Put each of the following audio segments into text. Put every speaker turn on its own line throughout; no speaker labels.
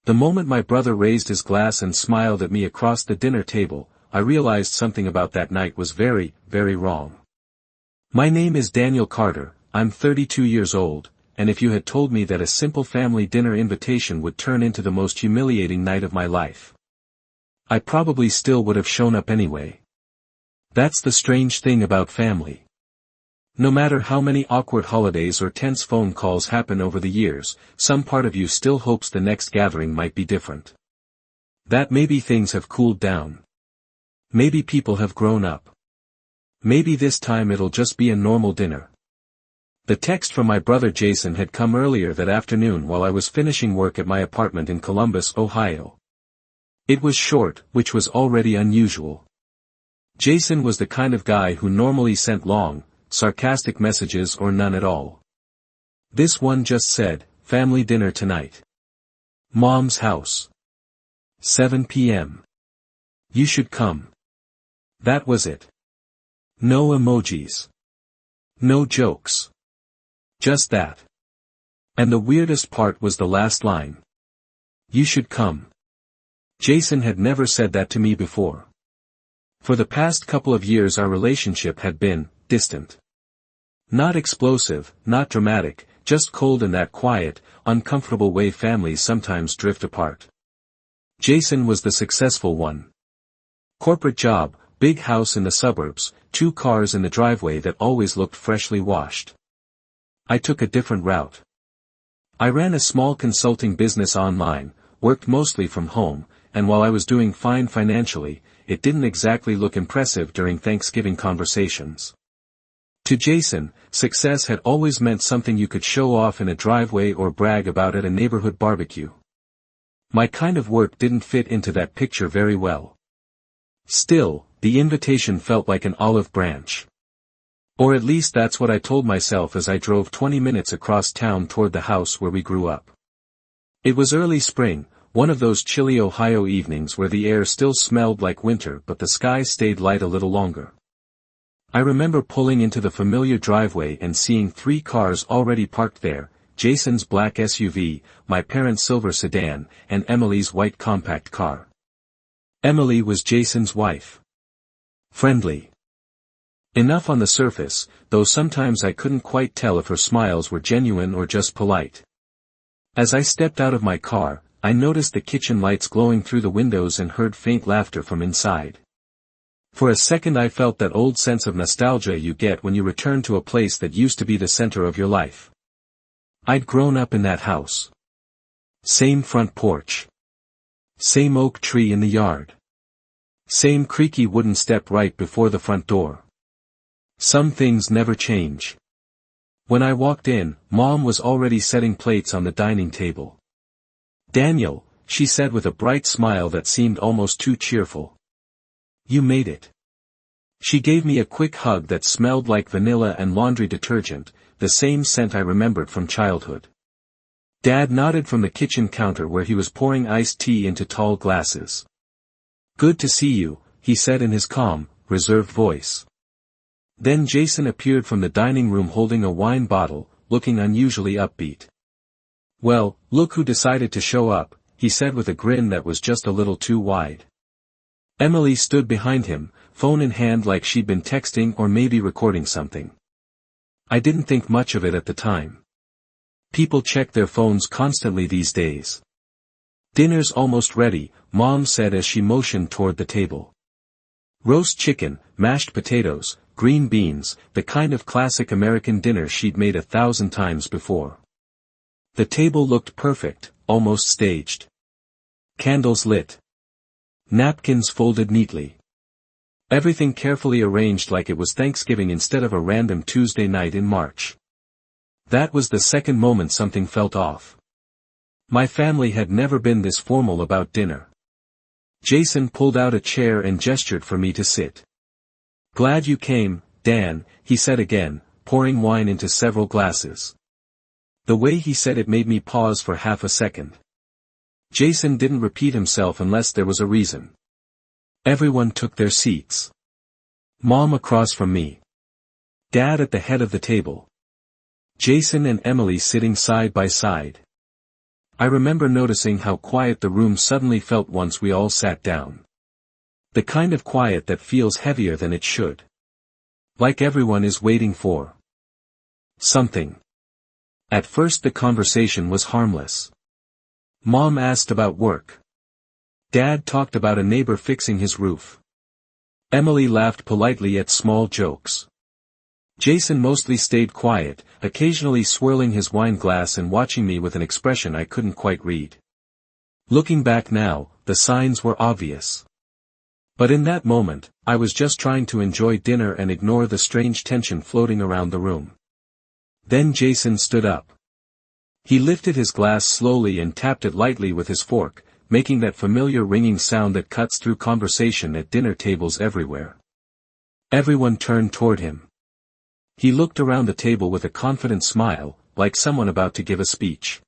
The moment my brother raised his glass and smiled at me across the dinner table, I realized something about that night was very, very wrong. My name is Daniel Carter, I'm 32 years old, and if you had told me that a simple family dinner invitation would turn into the most humiliating night of my life, I probably still would have shown up anyway. That's the strange thing about family. No matter how many awkward holidays or tense phone calls happen over the years, some part of you still hopes the next gathering might be different. That maybe things have cooled down. Maybe people have grown up. Maybe this time it'll just be a normal dinner. The text from my brother Jason had come earlier that afternoon while I was finishing work at my apartment in Columbus, Ohio. It was short, which was already unusual. Jason was the kind of guy who normally sent long, sarcastic messages or none at all. This one just said, "Family dinner tonight. Mom's house. 7 p.m. You should come." That was it. No emojis. No jokes. Just that. And the weirdest part was the last line. You should come. Jason had never said that to me before. For the past couple of years our relationship had been distant. Not explosive, not dramatic, just cold in that quiet, uncomfortable way families sometimes drift apart. Jason was the successful one. Corporate job, big house in the suburbs, 2 cars in the driveway that always looked freshly washed. I took a different route. I ran a small consulting business online, worked mostly from home, and while I was doing fine financially, it didn't exactly look impressive during Thanksgiving conversations. To Jason, success had always meant something you could show off in a driveway or brag about at a neighborhood barbecue. My kind of work didn't fit into that picture very well. Still, the invitation felt like an olive branch. Or at least that's what I told myself as I drove 20 minutes across town toward the house where we grew up. It was early spring, one of those chilly Ohio evenings where the air still smelled like winter but the sky stayed light a little longer. I remember pulling into the familiar driveway and seeing 3 cars already parked there, Jason's black SUV, my parents' silver sedan, and Emily's white compact car. Emily was Jason's wife. Friendly enough on the surface, though sometimes I couldn't quite tell if her smiles were genuine or just polite. As I stepped out of my car, I noticed the kitchen lights glowing through the windows and heard faint laughter from inside. For a second I felt that old sense of nostalgia you get when you return to a place that used to be the center of your life. I'd grown up in that house. Same front porch. Same oak tree in the yard. Same creaky wooden step right before the front door. Some things never change. When I walked in, Mom was already setting plates on the dining table. "Daniel," she said with a bright smile that seemed almost too cheerful. "You made it." She gave me a quick hug that smelled like vanilla and laundry detergent, the same scent I remembered from childhood. Dad nodded from the kitchen counter where he was pouring iced tea into tall glasses. "Good to see you," he said in his calm, reserved voice. Then Jason appeared from the dining room holding a wine bottle, looking unusually upbeat. "Well, look who decided to show up," he said with a grin that was just a little too wide. Emily stood behind him, phone in hand like she'd been texting or maybe recording something. I didn't think much of it at the time. People check their phones constantly these days. "Dinner's almost ready," Mom said as she motioned toward the table. Roast chicken, mashed potatoes, green beans, the kind of classic American dinner she'd made 1,000 times before. The table looked perfect, almost staged. Candles lit. Napkins folded neatly. Everything carefully arranged like it was Thanksgiving instead of a random Tuesday night in March. That was the second moment something felt off. My family had never been this formal about dinner. Jason pulled out a chair and gestured for me to sit. "Glad you came, Dan," he said again, pouring wine into several glasses. The way he said it made me pause for half a second. Jason didn't repeat himself unless there was a reason. Everyone took their seats. Mom across from me. Dad at the head of the table. Jason and Emily sitting side by side. I remember noticing how quiet the room suddenly felt once we all sat down. The kind of quiet that feels heavier than it should. Like everyone is waiting for something. At first the conversation was harmless. Mom asked about work. Dad talked about a neighbor fixing his roof. Emily laughed politely at small jokes. Jason mostly stayed quiet, occasionally swirling his wine glass and watching me with an expression I couldn't quite read. Looking back now, the signs were obvious. But in that moment, I was just trying to enjoy dinner and ignore the strange tension floating around the room. Then Jason stood up. He lifted his glass slowly and tapped it lightly with his fork, making that familiar ringing sound that cuts through conversation at dinner tables everywhere. Everyone turned toward him. He looked around the table with a confident smile, like someone about to give a speech.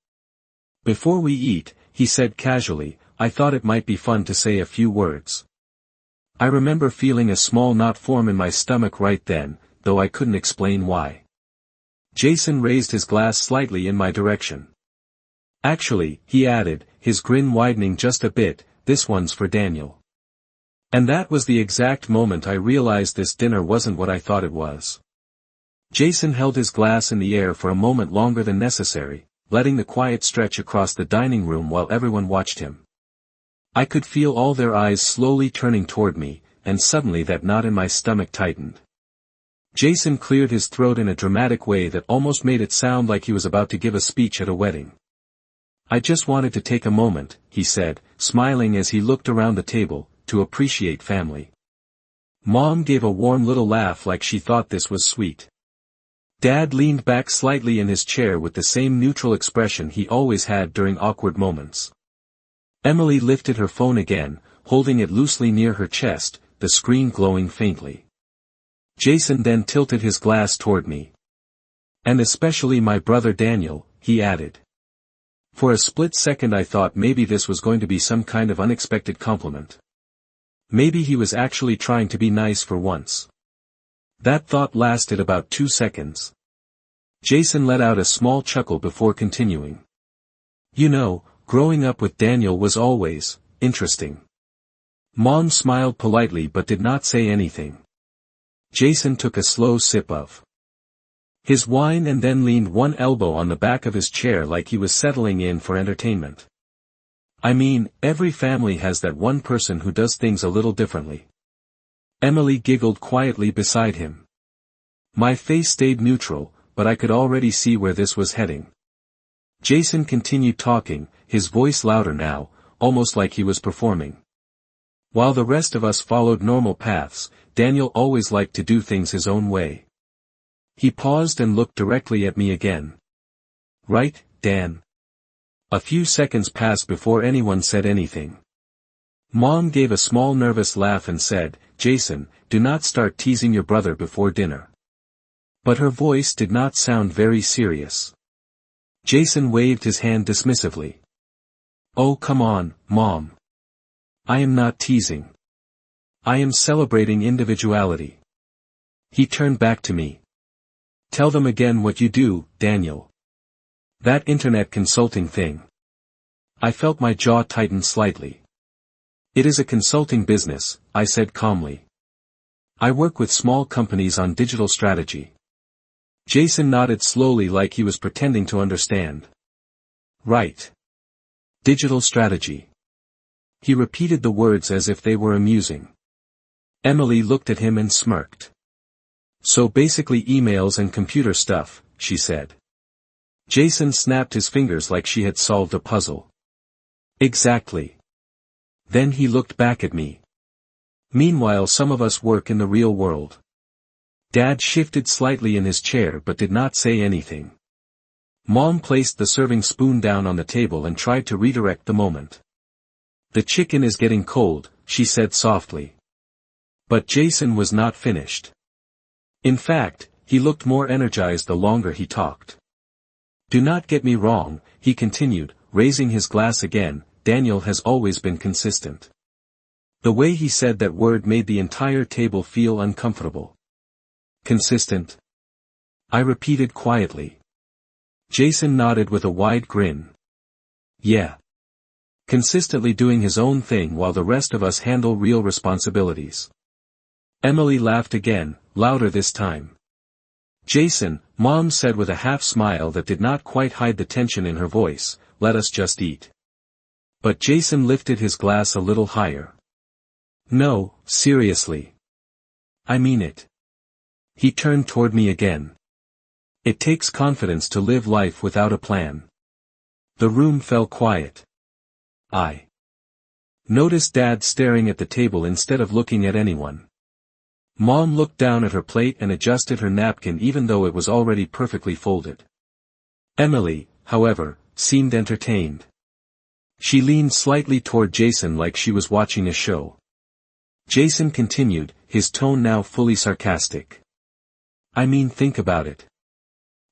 "Before we eat," he said casually, "I thought it might be fun to say a few words." I remember feeling a small knot form in my stomach right then, though I couldn't explain why. Jason raised his glass slightly in my direction. "Actually," he added, his grin widening just a bit, "this one's for Daniel." And that was the exact moment I realized this dinner wasn't what I thought it was. Jason held his glass in the air for a moment longer than necessary, letting the quiet stretch across the dining room while everyone watched him. I could feel all their eyes slowly turning toward me, and suddenly that knot in my stomach tightened. Jason cleared his throat in a dramatic way that almost made it sound like he was about to give a speech at a wedding. "I just wanted to take a moment," he said, smiling as he looked around the table, "to appreciate family." Mom gave a warm little laugh like she thought this was sweet. Dad leaned back slightly in his chair with the same neutral expression he always had during awkward moments. Emily lifted her phone again, holding it loosely near her chest, the screen glowing faintly. Jason then tilted his glass toward me. "And especially my brother Daniel," he added. For a split second I thought maybe this was going to be some kind of unexpected compliment. Maybe he was actually trying to be nice for once. That thought lasted about 2 seconds. Jason let out a small chuckle before continuing. "You know, growing up with Daniel was always interesting." Mom smiled politely but did not say anything. Jason took a slow sip of his wine and then leaned one elbow on the back of his chair like he was settling in for entertainment. "I mean, every family has that one person who does things a little differently." Emily giggled quietly beside him. My face stayed neutral, but I could already see where this was heading. Jason continued talking, his voice louder now, almost like he was performing. "While the rest of us followed normal paths, Daniel always liked to do things his own way." He paused and looked directly at me again. "Right, Dan?" A few seconds passed before anyone said anything. Mom gave a small nervous laugh and said, "Jason, do not start teasing your brother before dinner." But her voice did not sound very serious. Jason waved his hand dismissively. "Oh come on, Mom. I am not teasing. I am celebrating individuality." He turned back to me. "Tell them again what you do, Daniel." "That internet consulting thing." I felt my jaw tighten slightly. "It is a consulting business," I said calmly. "I work with small companies on digital strategy." Jason nodded slowly like he was pretending to understand. "Right. Digital strategy." He repeated the words as if they were amusing. Emily looked at him and smirked. "So basically emails and computer stuff," she said. Jason snapped his fingers like she had solved a puzzle. "Exactly." Then he looked back at me. "Meanwhile some of us work in the real world." Dad shifted slightly in his chair but did not say anything. Mom placed the serving spoon down on the table and tried to redirect the moment. "The chicken is getting cold," she said softly. But Jason was not finished. In fact, he looked more energized the longer he talked. "Do not get me wrong," he continued, raising his glass again, "Daniel has always been consistent." The way he said that word made the entire table feel uncomfortable. "Consistent?" I repeated quietly. Jason nodded with a wide grin. Yeah. Consistently doing his own thing while the rest of us handle real responsibilities. Emily laughed again, louder this time. Jason, Mom said with a half smile that did not quite hide the tension in her voice, let us just eat. But Jason lifted his glass a little higher. No, seriously. I mean it. He turned toward me again. It takes confidence to live life without a plan. The room fell quiet. I noticed Dad staring at the table instead of looking at anyone. Mom looked down at her plate and adjusted her napkin even though it was already perfectly folded. Emily, however, seemed entertained. She leaned slightly toward Jason like she was watching a show. Jason continued, his tone now fully sarcastic. I mean, think about it.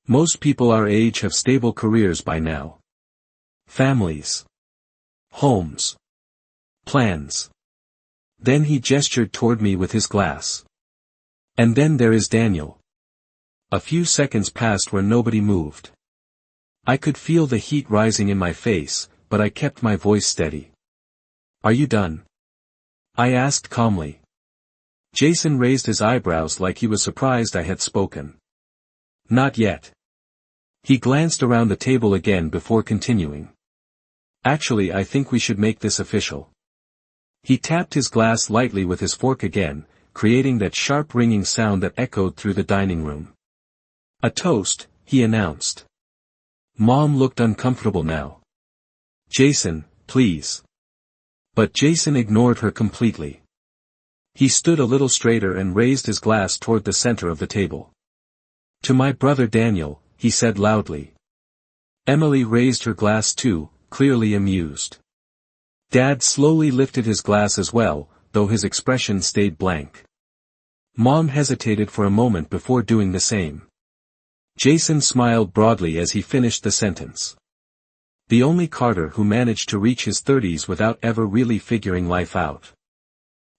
Most people our age have stable careers by now. Families. Homes. Plans. Then he gestured toward me with his glass. And then there is Daniel. A few seconds passed where nobody moved. I could feel the heat rising in my face, but I kept my voice steady. Are you done? I asked calmly. Jason raised his eyebrows like he was surprised I had spoken. Not yet. He glanced around the table again before continuing. Actually, I think we should make this official. He tapped his glass lightly with his fork again, creating that sharp ringing sound that echoed through the dining room. A toast, he announced. Mom looked uncomfortable now. Jason, please. But Jason ignored her completely. He stood a little straighter and raised his glass toward the center of the table. To my brother Daniel, he said loudly. Emily raised her glass too, clearly amused. Dad slowly lifted his glass as well, though his expression stayed blank. Mom hesitated for a moment before doing the same. Jason smiled broadly as he finished the sentence. The only Carter who managed to reach his 30s without ever really figuring life out.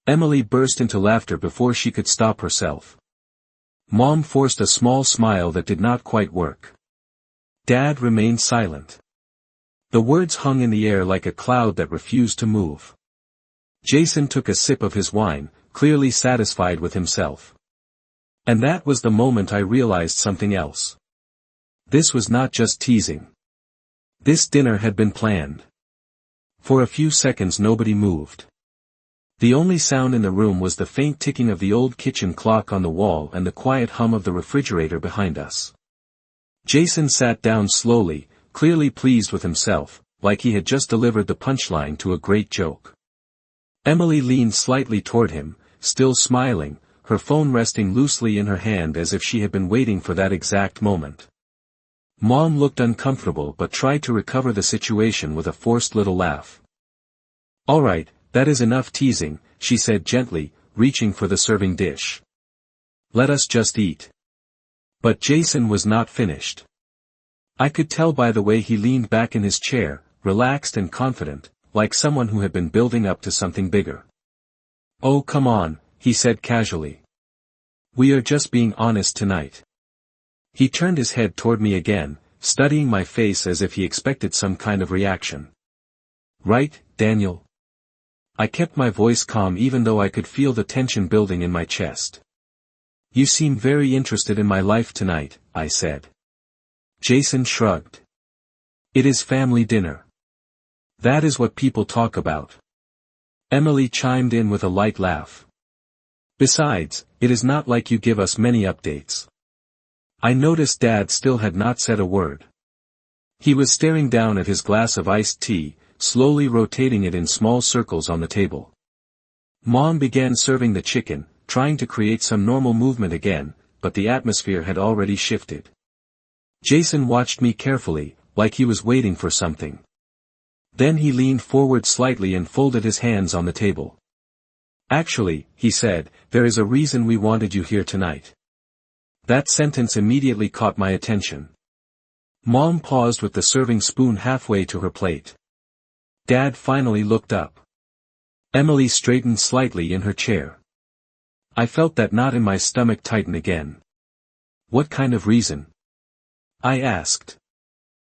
Emily burst into laughter before she could stop herself. Mom forced a small smile that did not quite work. Dad remained silent. The words hung in the air like a cloud that refused to move. Jason took a sip of his wine, clearly satisfied with himself. And that was the moment I realized something else. This was not just teasing. This dinner had been planned. For a few seconds nobody moved. The only sound in the room was the faint ticking of the old kitchen clock on the wall and the quiet hum of the refrigerator behind us. Jason sat down slowly, clearly pleased with himself, like he had just delivered the punchline to a great joke. Emily leaned slightly toward him, still smiling, her phone resting loosely in her hand as if she had been waiting for that exact moment. Mom looked uncomfortable but tried to recover the situation with a forced little laugh. All right, that is enough teasing, she said gently, reaching for the serving dish. Let us just eat. But Jason was not finished. I could tell by the way he leaned back in his chair, relaxed and confident, like someone who had been building up to something bigger. Oh come on, he said casually. We are just being honest tonight. He turned his head toward me again, studying my face as if he expected some kind of reaction. Right, Daniel? I kept my voice calm even though I could feel the tension building in my chest. You seem very interested in my life tonight, I said. Jason shrugged. It is family dinner. That is what people talk about. Emily chimed in with a light laugh. Besides, it is not like you give us many updates. I noticed Dad still had not said a word. He was staring down at his glass of iced tea, slowly rotating it in small circles on the table. Mom began serving the chicken, trying to create some normal movement again, but the atmosphere had already shifted. Jason watched me carefully, like he was waiting for something. Then he leaned forward slightly and folded his hands on the table. Actually, he said, there is a reason we wanted you here tonight. That sentence immediately caught my attention. Mom paused with the serving spoon halfway to her plate. Dad finally looked up. Emily straightened slightly in her chair. I felt that knot in my stomach tighten again. What kind of reason? I asked.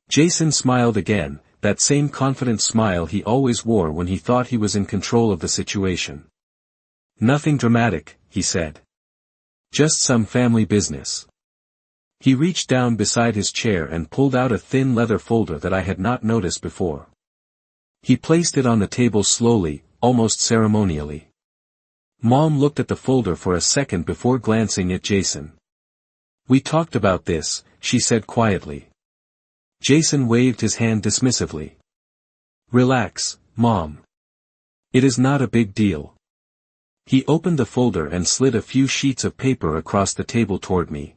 Jason smiled again, that same confident smile he always wore when he thought he was in control of the situation. "Nothing dramatic," he said. "Just some family business." He reached down beside his chair and pulled out a thin leather folder that I had not noticed before. He placed it on the table slowly, almost ceremonially. Mom looked at the folder for a second before glancing at Jason. "We talked about this," she said quietly. Jason waved his hand dismissively. "Relax, Mom. It is not a big deal." He opened the folder and slid a few sheets of paper across the table toward me.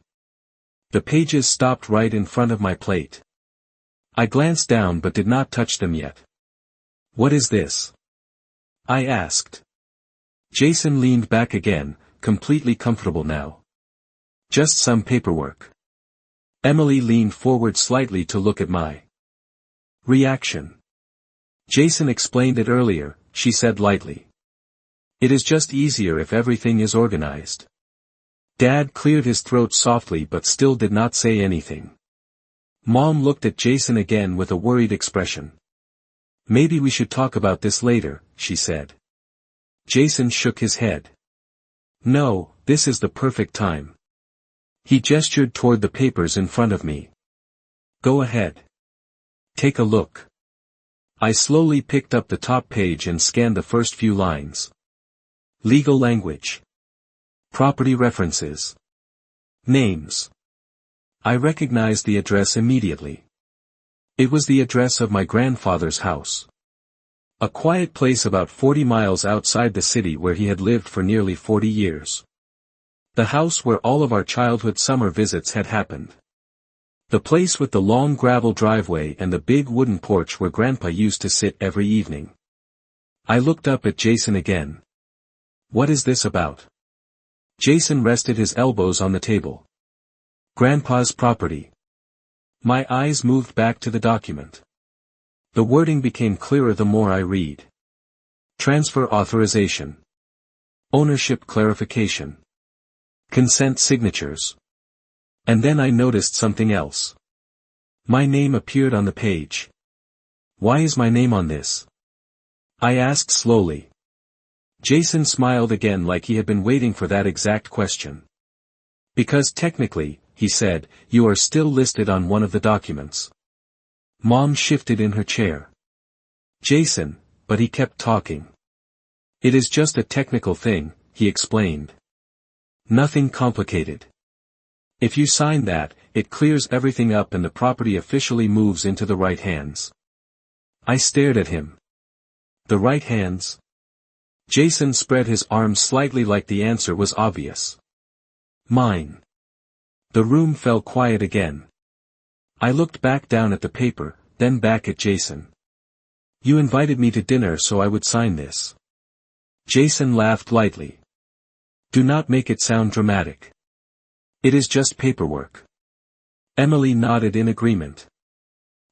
The pages stopped right in front of my plate. I glanced down but did not touch them yet. "What is this?" I asked. Jason leaned back again, completely comfortable now. "Just some paperwork." Emily leaned forward slightly to look at my reaction. "Jason explained it earlier," she said lightly. "It is just easier if everything is organized." Dad cleared his throat softly but still did not say anything. Mom looked at Jason again with a worried expression. "Maybe we should talk about this later," she said. Jason shook his head. "No, this is the perfect time." He gestured toward the papers in front of me. "Go ahead. Take a look." I slowly picked up the top page and scanned the first few lines. Legal language. Property references. Names. I recognized the address immediately. It was the address of my grandfather's house. A quiet place about 40 miles outside the city where he had lived for nearly 40 years. The house where all of our childhood summer visits had happened. The place with the long gravel driveway and the big wooden porch where Grandpa used to sit every evening. I looked up at Jason again. "What is this about?" Jason rested his elbows on the table. "Grandpa's property." My eyes moved back to the document. The wording became clearer the more I read. Transfer authorization. Ownership clarification. Consent signatures. And then I noticed something else. My name appeared on the page. "Why is my name on this?" I asked slowly. Jason smiled again like he had been waiting for that exact question. "Because technically," he said, "you are still listed on one of the documents." Mom shifted in her chair. "Jason," but he kept talking. "It is just a technical thing," he explained. "Nothing complicated. If you sign that, it clears everything up and the property officially moves into the right hands." I stared at him. "The right hands?" Jason spread his arms slightly like the answer was obvious. "Mine." The room fell quiet again. I looked back down at the paper, then back at Jason. "You invited me to dinner so I would sign this." Jason laughed lightly. "Do not make it sound dramatic. It is just paperwork." Emily nodded in agreement.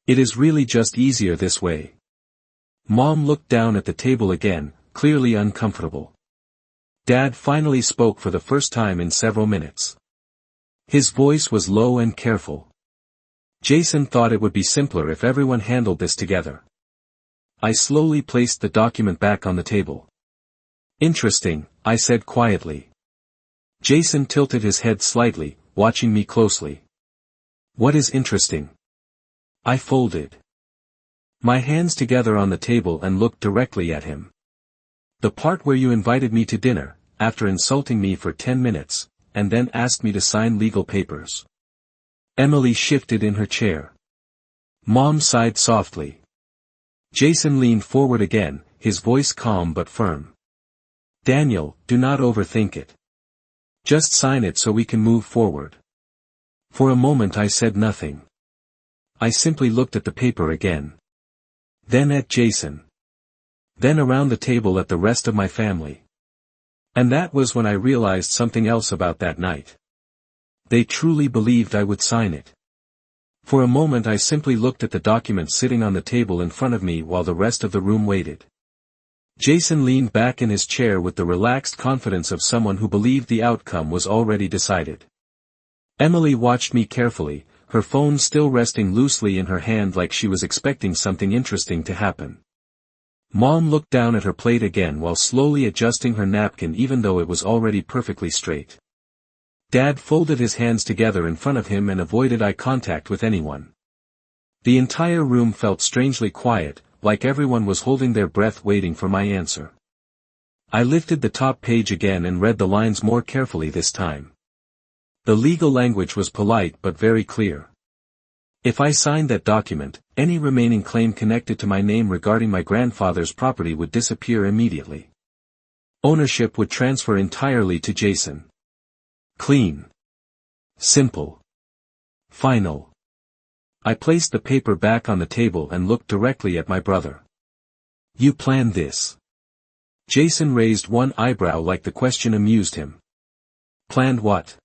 "It is really just easier this way." Mom looked down at the table again, clearly uncomfortable. Dad finally spoke for the first time in several minutes. His voice was low and careful. "Jason thought it would be simpler if everyone handled this together." I slowly placed the document back on the table. "Interesting," I said quietly. Jason tilted his head slightly, watching me closely. "What is interesting?" I folded my hands together on the table and looked directly at him. "The part where you invited me to dinner, after insulting me for 10 minutes, and then asked me to sign legal papers." Emily shifted in her chair. Mom sighed softly. Jason leaned forward again, his voice calm but firm. "Daniel, do not overthink it. Just sign it so we can move forward." For a moment I said nothing. I simply looked at the paper again. Then at Jason. Then around the table at the rest of my family. And that was when I realized something else about that night. They truly believed I would sign it. For a moment I simply looked at the document sitting on the table in front of me while the rest of the room waited. Jason leaned back in his chair with the relaxed confidence of someone who believed the outcome was already decided. Emily watched me carefully, her phone still resting loosely in her hand like she was expecting something interesting to happen. Mom looked down at her plate again while slowly adjusting her napkin even though it was already perfectly straight. Dad folded his hands together in front of him and avoided eye contact with anyone. The entire room felt strangely quiet, like everyone was holding their breath waiting for my answer. I lifted the top page again and read the lines more carefully this time. The legal language was polite but very clear. If I signed that document, any remaining claim connected to my name regarding my grandfather's property would disappear immediately. Ownership would transfer entirely to Jason. Clean. Simple. Final. I placed the paper back on the table and looked directly at my brother. You planned this? Jason raised one eyebrow like the question amused him. Planned what?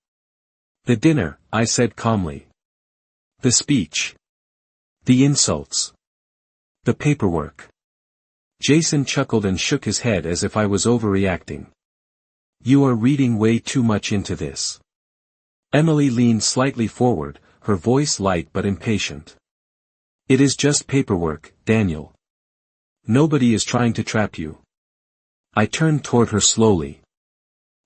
The dinner, I said calmly. The speech. The insults. The paperwork. Jason chuckled and shook his head as if I was overreacting. You are reading way too much into this. Emily leaned slightly forward, her voice light but impatient. It is just paperwork, Daniel. Nobody is trying to trap you. I turned toward her slowly.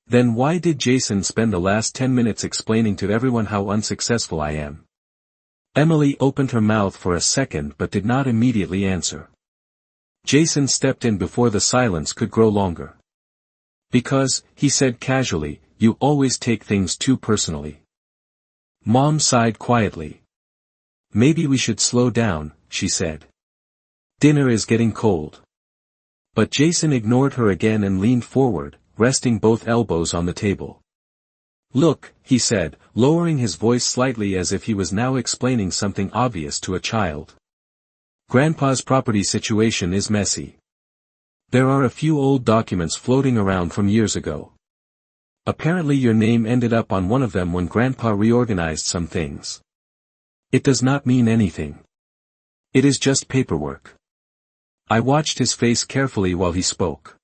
Then why did Jason spend the last 10 minutes explaining to everyone how unsuccessful I am? Emily opened her mouth for a second but did not immediately answer. Jason stepped in before the silence could grow longer. Because, he said casually, you always take things too personally. Mom sighed quietly. Maybe we should slow down, she said. Dinner is getting cold. But Jason ignored her again and leaned forward, resting both elbows on the table. Look, he said, lowering his voice slightly as if he was now explaining something obvious to a child. Grandpa's property situation is messy. There are a few old documents floating around from years ago. Apparently your name ended up on one of them when Grandpa reorganized some things. It does not mean anything. It is just paperwork. I watched his face carefully while he spoke.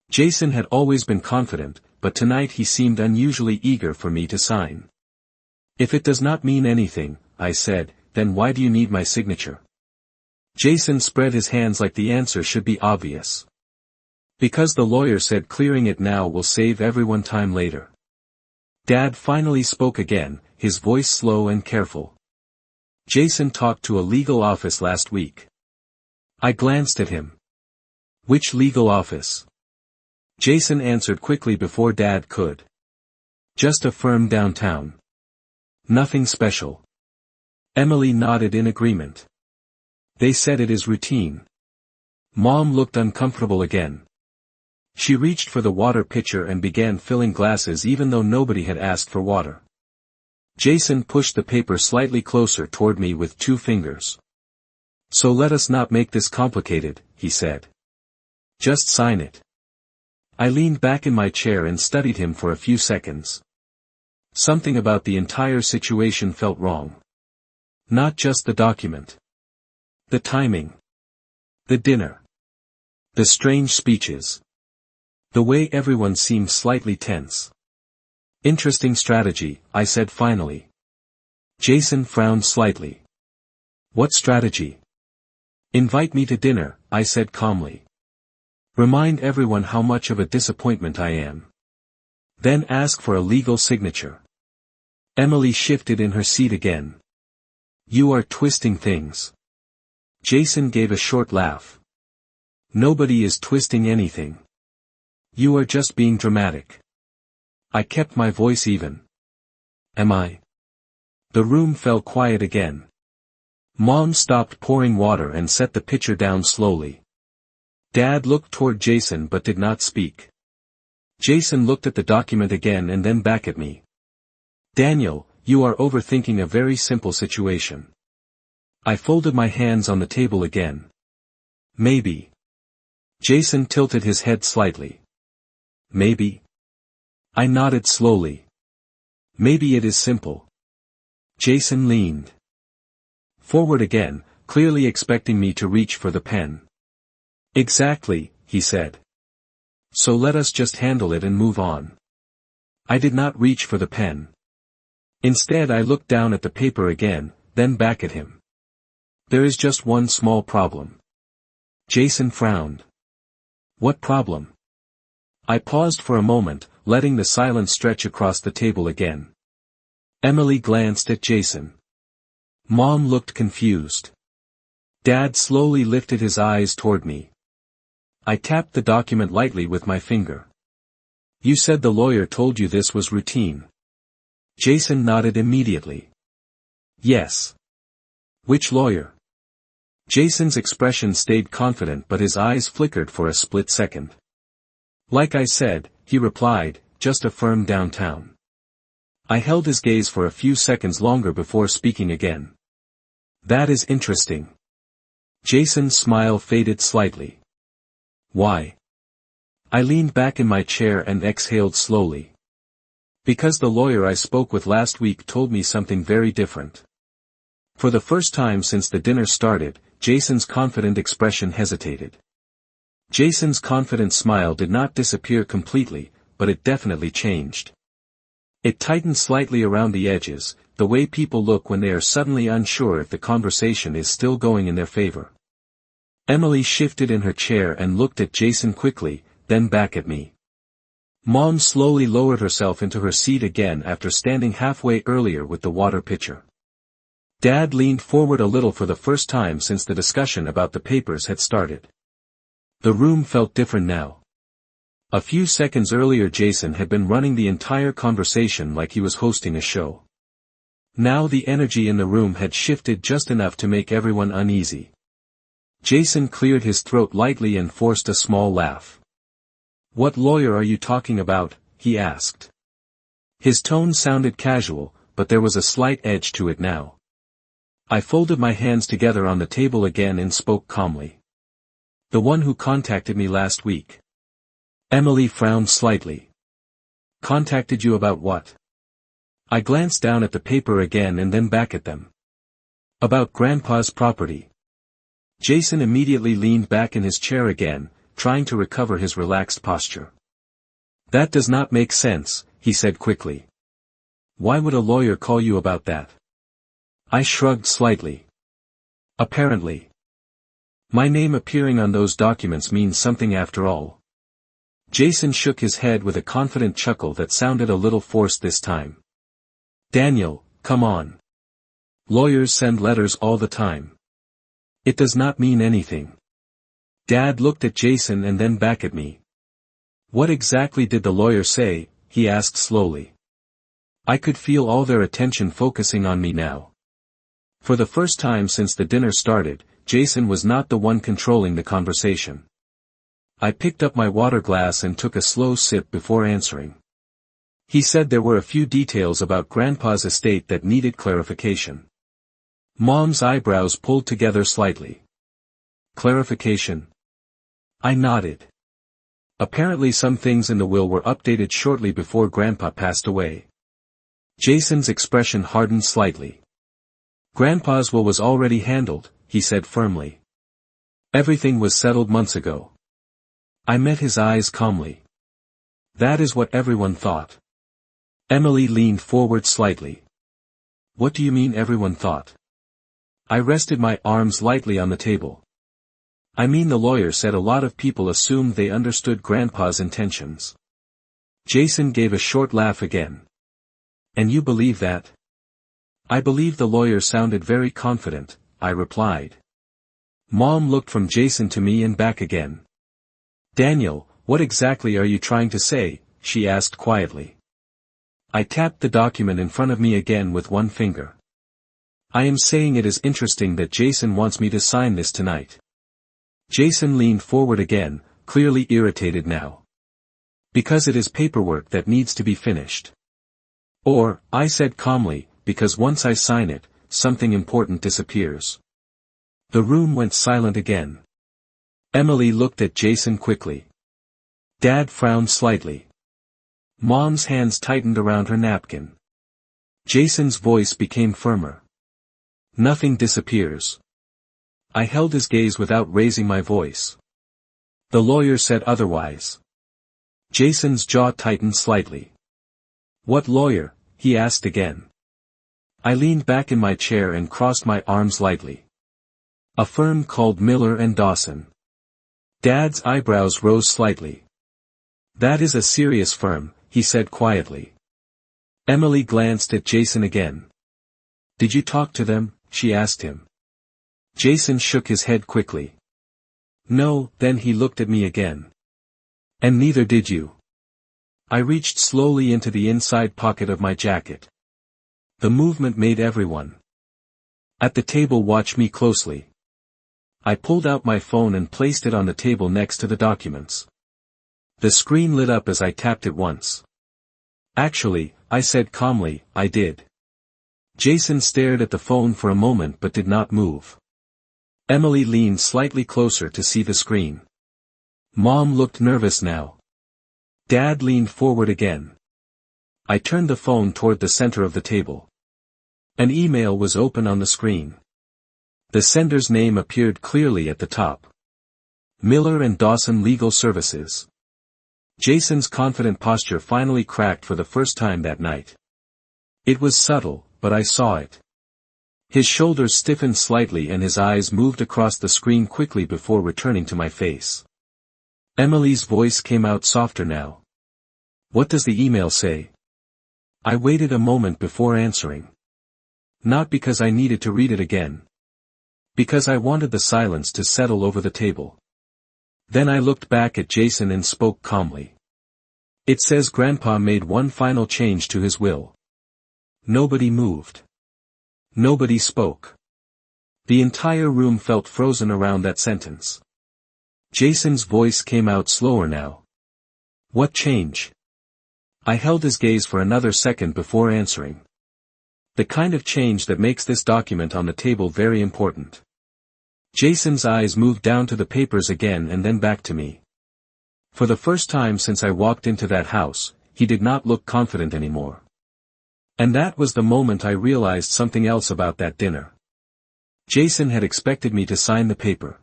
Jason had always been confident, but tonight he seemed unusually eager for me to sign. If it does not mean anything, I said, then why do you need my signature? Jason spread his hands like the answer should be obvious. Because the lawyer said clearing it now will save everyone time later. Dad finally spoke again, his voice slow and careful. Jason talked to a legal office last week. I glanced at him. Which legal office? Jason answered quickly before Dad could. Just a firm downtown. Nothing special. Emily nodded in agreement. They said it is routine. Mom looked uncomfortable again. She reached for the water pitcher and began filling glasses even though nobody had asked for water. Jason pushed the paper slightly closer toward me with 2 fingers. So let us not make this complicated, he said. Just sign it. I leaned back in my chair and studied him for a few seconds. Something about the entire situation felt wrong. Not just the document. The timing. The dinner. The strange speeches. The way everyone seemed slightly tense. Interesting strategy, I said finally. Jason frowned slightly. What strategy? Invite me to dinner, I said calmly. Remind everyone how much of a disappointment I am. Then ask for a legal signature. Emily shifted in her seat again. You are twisting things. Jason gave a short laugh. Nobody is twisting anything. You are just being dramatic. I kept my voice even. Am I? The room fell quiet again. Mom stopped pouring water and set the pitcher down slowly. Dad looked toward Jason but did not speak. Jason looked at the document again and then back at me. Daniel, you are overthinking a very simple situation. I folded my hands on the table again. Maybe. Jason tilted his head slightly. Maybe. I nodded slowly. Maybe it is simple. Jason leaned forward again, clearly expecting me to reach for the pen. Exactly, he said. So let us just handle it and move on. I did not reach for the pen. Instead I looked down at the paper again, then back at him. There is just one small problem. Jason frowned. What problem? I paused for a moment, letting the silence stretch across the table again. Emily glanced at Jason. Mom looked confused. Dad slowly lifted his eyes toward me. I tapped the document lightly with my finger. You said the lawyer told you this was routine. Jason nodded immediately. Yes. Which lawyer? Jason's expression stayed confident but his eyes flickered for a split second. Like I said, he replied, just a firm downtown. I held his gaze for a few seconds longer before speaking again. That is interesting. Jason's smile faded slightly. Why? I leaned back in my chair and exhaled slowly. Because the lawyer I spoke with last week told me something very different. For the first time since the dinner started, Jason's confident expression hesitated. Jason's confident smile did not disappear completely, but it definitely changed. It tightened slightly around the edges, the way people look when they are suddenly unsure if the conversation is still going in their favor. Emily shifted in her chair and looked at Jason quickly, then back at me. Mom slowly lowered herself into her seat again after standing halfway earlier with the water pitcher. Dad leaned forward a little for the first time since the discussion about the papers had started. The room felt different now. A few seconds earlier Jason had been running the entire conversation like he was hosting a show. Now the energy in the room had shifted just enough to make everyone uneasy. Jason cleared his throat lightly and forced a small laugh. What lawyer are you talking about? He asked. His tone sounded casual, but there was a slight edge to it now. I folded my hands together on the table again and spoke calmly. The one who contacted me last week. Emily frowned slightly. Contacted you about what? I glanced down at the paper again and then back at them. About Grandpa's property. Jason immediately leaned back in his chair again, trying to recover his relaxed posture. That does not make sense, he said quickly. Why would a lawyer call you about that? I shrugged slightly. Apparently. My name appearing on those documents means something after all. Jason shook his head with a confident chuckle that sounded a little forced this time. Daniel, come on. Lawyers send letters all the time. It does not mean anything. Dad looked at Jason and then back at me. What exactly did the lawyer say? He asked slowly. I could feel all their attention focusing on me now. For the first time since the dinner started, Jason was not the one controlling the conversation. I picked up my water glass and took a slow sip before answering. He said there were a few details about Grandpa's estate that needed clarification. Mom's eyebrows pulled together slightly. Clarification? I nodded. Apparently some things in the will were updated shortly before Grandpa passed away. Jason's expression hardened slightly. Grandpa's will was already handled, he said firmly. Everything was settled months ago. I met his eyes calmly. That is what everyone thought. Emily leaned forward slightly. What do you mean everyone thought? I rested my arms lightly on the table. I mean the lawyer said a lot of people assumed they understood Grandpa's intentions. Jason gave a short laugh again. And you believe that? I believe the lawyer sounded very confident, I replied. Mom looked from Jason to me and back again. Daniel, what exactly are you trying to say? She asked quietly. I tapped the document in front of me again with one finger. I am saying it is interesting that Jason wants me to sign this tonight. Jason leaned forward again, clearly irritated now. Because it is paperwork that needs to be finished. Or, I said calmly, because once I sign it, something important disappears. The room went silent again. Emily looked at Jason quickly. Dad frowned slightly. Mom's hands tightened around her napkin. Jason's voice became firmer. Nothing disappears. I held his gaze without raising my voice. The lawyer said otherwise. Jason's jaw tightened slightly. What lawyer? He asked again. I leaned back in my chair and crossed my arms lightly. A firm called Miller and Dawson. Dad's eyebrows rose slightly. That is a serious firm, he said quietly. Emily glanced at Jason again. Did you talk to them? She asked him. Jason shook his head quickly. No, then he looked at me again. And neither did you. I reached slowly into the inside pocket of my jacket. The movement made everyone at the table watch me closely. I pulled out my phone and placed it on the table next to the documents. The screen lit up as I tapped it once. Actually, I said calmly, I did. Jason stared at the phone for a moment but did not move. Emily leaned slightly closer to see the screen. Mom looked nervous now. Dad leaned forward again. I turned the phone toward the center of the table. An email was open on the screen. The sender's name appeared clearly at the top. Miller and Dawson Legal Services. Jason's confident posture finally cracked for the first time that night. It was subtle, but I saw it. His shoulders stiffened slightly and his eyes moved across the screen quickly before returning to my face. Emily's voice came out softer now. What does the email say? I waited a moment before answering. Not because I needed to read it again. Because I wanted the silence to settle over the table. Then I looked back at Jason and spoke calmly. It says Grandpa made one final change to his will. Nobody moved. Nobody spoke. The entire room felt frozen around that sentence. Jason's voice came out slower now. What change? I held his gaze for another second before answering. The kind of change that makes this document on the table very important. Jason's eyes moved down to the papers again and then back to me. For the first time since I walked into that house, he did not look confident anymore. And that was the moment I realized something else about that dinner. Jason had expected me to sign the paper.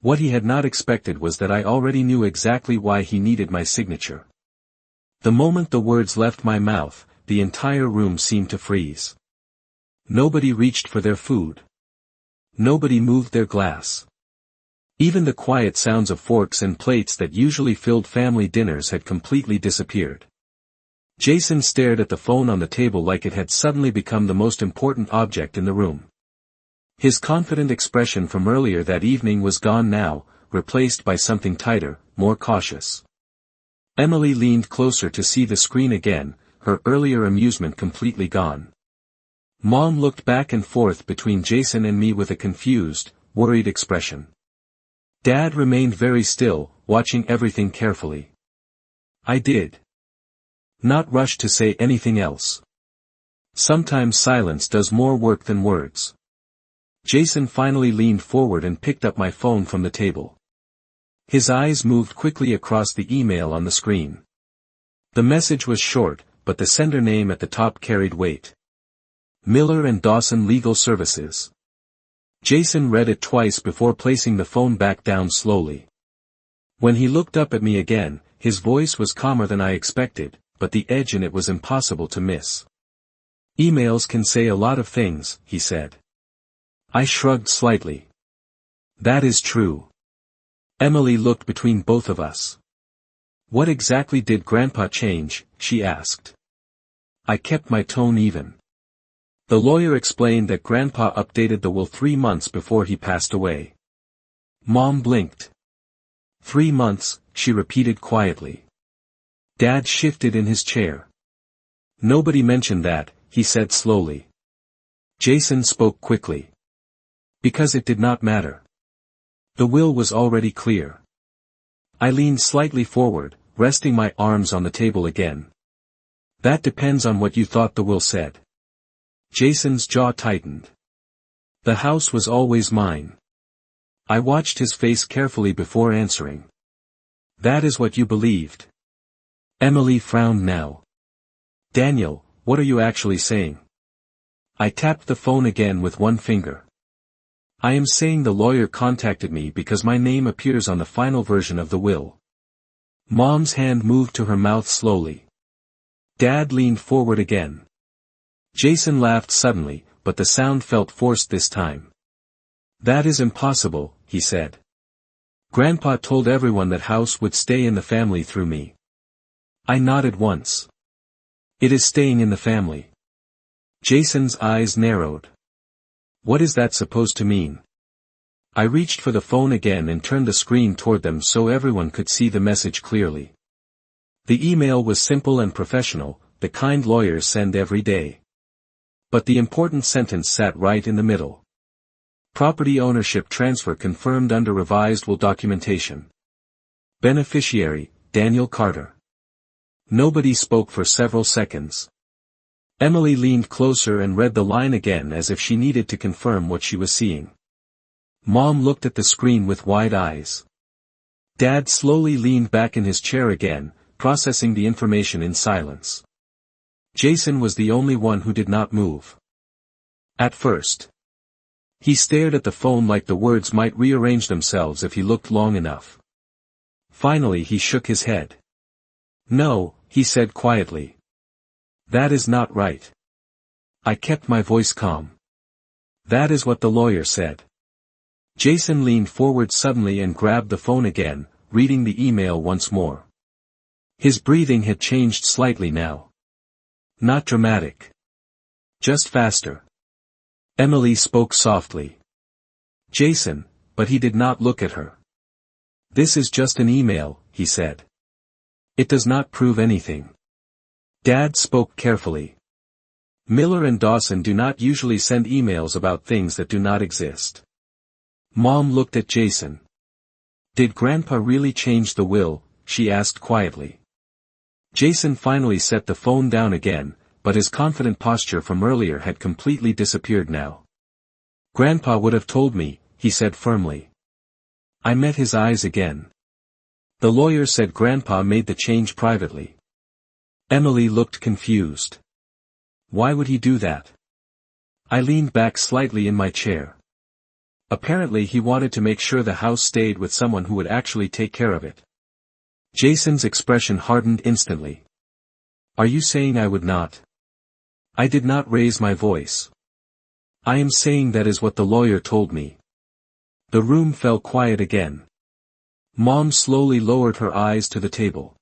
What he had not expected was that I already knew exactly why he needed my signature. The moment the words left my mouth, the entire room seemed to freeze. Nobody reached for their food. Nobody moved their glass. Even the quiet sounds of forks and plates that usually filled family dinners had completely disappeared. Jason stared at the phone on the table like it had suddenly become the most important object in the room. His confident expression from earlier that evening was gone now, replaced by something tighter, more cautious. Emily leaned closer to see the screen again, her earlier amusement completely gone. Mom looked back and forth between Jason and me with a confused, worried expression. Dad remained very still, watching everything carefully. I did not rush to say anything else. Sometimes silence does more work than words. Jason finally leaned forward and picked up my phone from the table. His eyes moved quickly across the email on the screen. The message was short, but the sender name at the top carried weight. Miller and Dawson Legal Services. Jason read it twice before placing the phone back down slowly. When he looked up at me again, his voice was calmer than I expected, but the edge in it was impossible to miss. Emails can say a lot of things, he said. I shrugged slightly. That is true. Emily looked between both of us. What exactly did Grandpa change? She asked. I kept my tone even. The lawyer explained that Grandpa updated the will 3 months before he passed away. Mom blinked. 3 months, she repeated quietly. Dad shifted in his chair. Nobody mentioned that, he said slowly. Jason spoke quickly. Because it did not matter. The will was already clear. I leaned slightly forward, resting my arms on the table again. That depends on what you thought the will said. Jason's jaw tightened. The house was always mine. I watched his face carefully before answering. That is what you believed. Emily frowned now. Daniel, what are you actually saying? I tapped the phone again with one finger. I am saying the lawyer contacted me because my name appears on the final version of the will. Mom's hand moved to her mouth slowly. Dad leaned forward again. Jason laughed suddenly, but the sound felt forced this time. That is impossible, he said. Grandpa told everyone that house would stay in the family through me. I nodded once. It is staying in the family. Jason's eyes narrowed. What is that supposed to mean? I reached for the phone again and turned the screen toward them so everyone could see the message clearly. The email was simple and professional, the kind lawyers send every day. But the important sentence sat right in the middle. Property ownership transfer confirmed under revised will documentation. Beneficiary, Daniel Carter. Nobody spoke for several seconds. Emily leaned closer and read the line again as if she needed to confirm what she was seeing. Mom looked at the screen with wide eyes. Dad slowly leaned back in his chair again, processing the information in silence. Jason was the only one who did not move. At first. He stared at the phone like the words might rearrange themselves if he looked long enough. Finally he shook his head. No, he said quietly. That is not right. I kept my voice calm. That is what the lawyer said. Jason leaned forward suddenly and grabbed the phone again, reading the email once more. His breathing had changed slightly now. Not dramatic. Just faster. Emily spoke softly. Jason, but he did not look at her. This is just an email, he said. It does not prove anything. Dad spoke carefully. Miller and Dawson do not usually send emails about things that do not exist. Mom looked at Jason. Did Grandpa really change the will? She asked quietly. Jason finally set the phone down again, but his confident posture from earlier had completely disappeared now. Grandpa would have told me, he said firmly. I met his eyes again. The lawyer said Grandpa made the change privately. Emily looked confused. Why would he do that? I leaned back slightly in my chair. Apparently he wanted to make sure the house stayed with someone who would actually take care of it. Jason's expression hardened instantly. Are you saying I would not? I did not raise my voice. I am saying that is what the lawyer told me. The room fell quiet again. Mom slowly lowered her eyes to the table.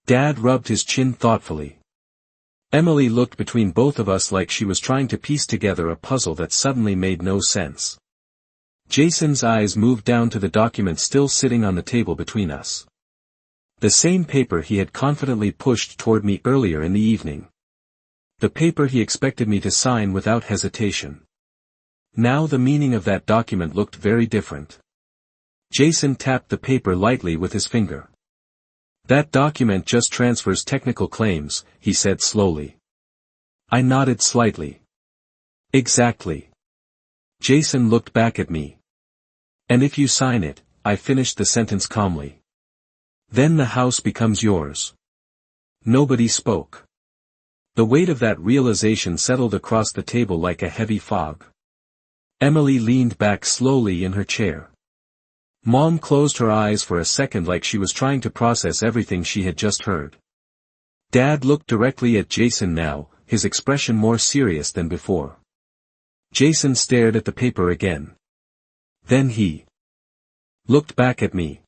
Dad rubbed his chin thoughtfully. Emily looked between both of us like she was trying to piece together a puzzle that suddenly made no sense. Jason's eyes moved down to the document still sitting on the table between us. The same paper he had confidently pushed toward me earlier in the evening. The paper he expected me to sign without hesitation. Now the meaning of that document looked very different. Jason tapped the paper lightly with his finger. That document just transfers technical claims, he said slowly. I nodded slightly. Exactly. Jason looked back at me. And if you sign it, I finished the sentence calmly. Then the house becomes yours. Nobody spoke. The weight of that realization settled across the table like a heavy fog. Emily leaned back slowly in her chair. Mom closed her eyes for a second like she was trying to process everything she had just heard. Dad looked directly at Jason now, his expression more serious than before. Jason stared at the paper again. Then he looked back at me.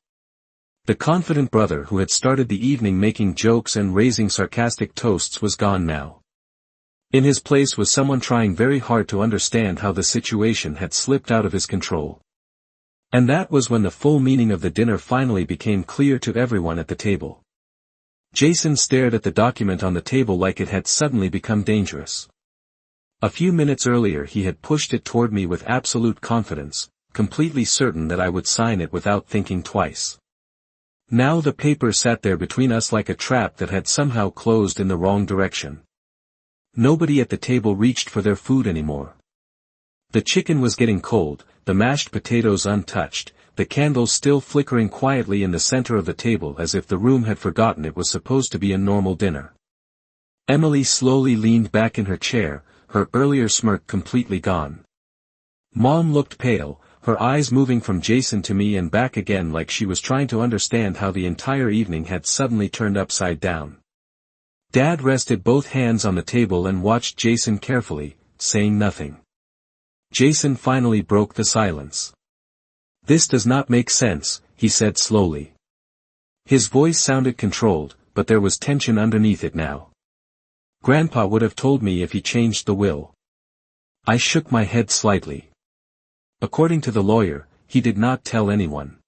The confident brother who had started the evening making jokes and raising sarcastic toasts was gone now. In his place was someone trying very hard to understand how the situation had slipped out of his control. And that was when the full meaning of the dinner finally became clear to everyone at the table. Jason stared at the document on the table like it had suddenly become dangerous. A few minutes earlier he had pushed it toward me with absolute confidence, completely certain that I would sign it without thinking twice. Now the paper sat there between us like a trap that had somehow closed in the wrong direction. Nobody at the table reached for their food anymore. The chicken was getting cold, the mashed potatoes untouched, the candles still flickering quietly in the center of the table as if the room had forgotten it was supposed to be a normal dinner. Emily slowly leaned back in her chair, her earlier smirk completely gone. Mom looked pale, her eyes moving from Jason to me and back again like she was trying to understand how the entire evening had suddenly turned upside down. Dad rested both hands on the table and watched Jason carefully, saying nothing. Jason finally broke the silence. "This does not make sense," he said slowly. His voice sounded controlled, but there was tension underneath it now. "Grandpa would have told me if he changed the will." I shook my head slightly. "According to the lawyer, he did not tell anyone."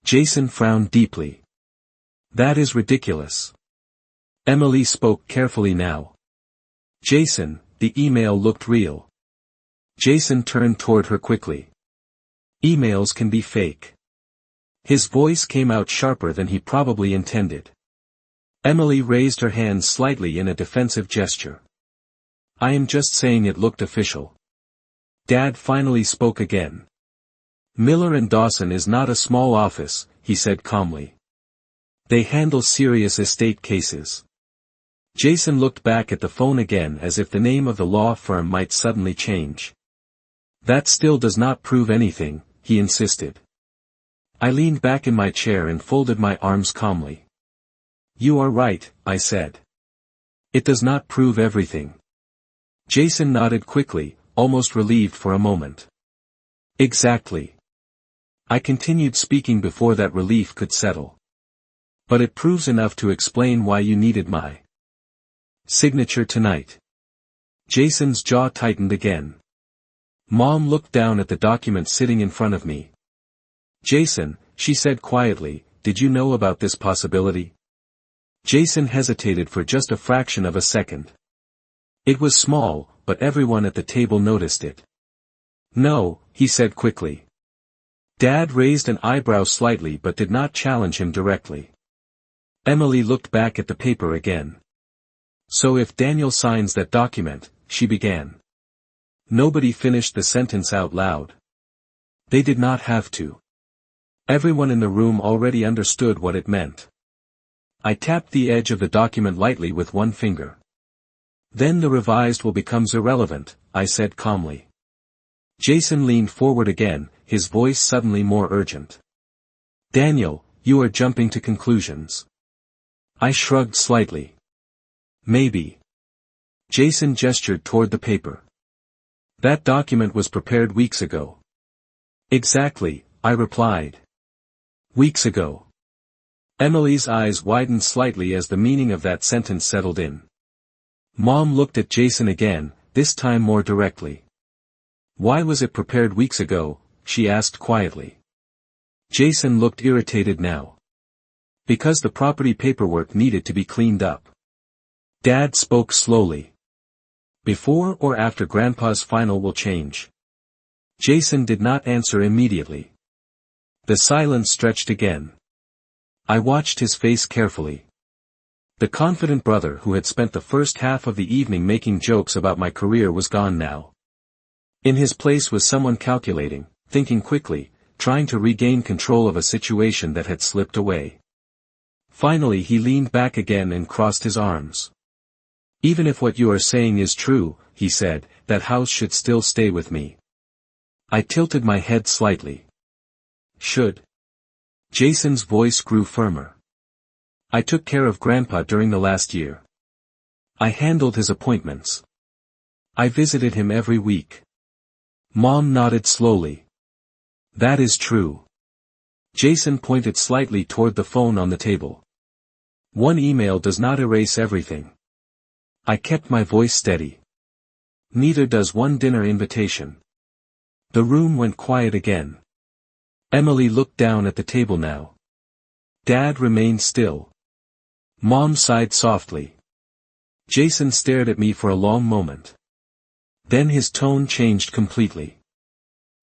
Jason frowned deeply. "That is ridiculous." Emily spoke carefully now. "Jason, the email looked real." Jason turned toward her quickly. "Emails can be fake." His voice came out sharper than he probably intended. Emily raised her hands slightly in a defensive gesture. "I am just saying it looked official." Dad finally spoke again. "Miller and Dawson is not a small office," he said calmly. "They handle serious estate cases." Jason looked back at the phone again as if the name of the law firm might suddenly change. "That still does not prove anything," he insisted. I leaned back in my chair and folded my arms calmly. "You are right," I said. "It does not prove everything." Jason nodded quickly, almost relieved for a moment. "Exactly." I continued speaking before that relief could settle. "But it proves enough to explain why you needed my signature tonight." Jason's jaw tightened again. Mom looked down at the document sitting in front of me. "Jason," she said quietly, "did you know about this possibility?" Jason hesitated for just a fraction of a second. It was small, but everyone at the table noticed it. "No," he said quickly. Dad raised an eyebrow slightly but did not challenge him directly. Emily looked back at the paper again. "So if Daniel signs that document," she began. Nobody finished the sentence out loud. They did not have to. Everyone in the room already understood what it meant. I tapped the edge of the document lightly with one finger. "Then the revised will becomes irrelevant," I said calmly. Jason leaned forward again, his voice suddenly more urgent. "Daniel, you are jumping to conclusions." I shrugged slightly. "Maybe." Jason gestured toward the paper. "That document was prepared weeks ago." "Exactly," I replied. "Weeks ago." Emily's eyes widened slightly as the meaning of that sentence settled in. Mom looked at Jason again, this time more directly. "Why was it prepared weeks ago?" she asked quietly. Jason looked irritated now. "Because the property paperwork needed to be cleaned up." Dad spoke slowly. "Before or after Grandpa's final will change?" Jason did not answer immediately. The silence stretched again. I watched his face carefully. The confident brother who had spent the first half of the evening making jokes about my career was gone now. In his place was someone calculating, thinking quickly, trying to regain control of a situation that had slipped away. Finally he leaned back again and crossed his arms. "Even if what you are saying is true," he said, "that house should still stay with me." I tilted my head slightly. "Should?" Jason's voice grew firmer. "I took care of Grandpa during the last year. I handled his appointments. I visited him every week." Mom nodded slowly. "That is true." Jason pointed slightly toward the phone on the table. "One email does not erase everything." I kept my voice steady. "Neither does one dinner invitation." The room went quiet again. Emily looked down at the table now. Dad remained still. Mom sighed softly. Jason stared at me for a long moment. Then his tone changed completely.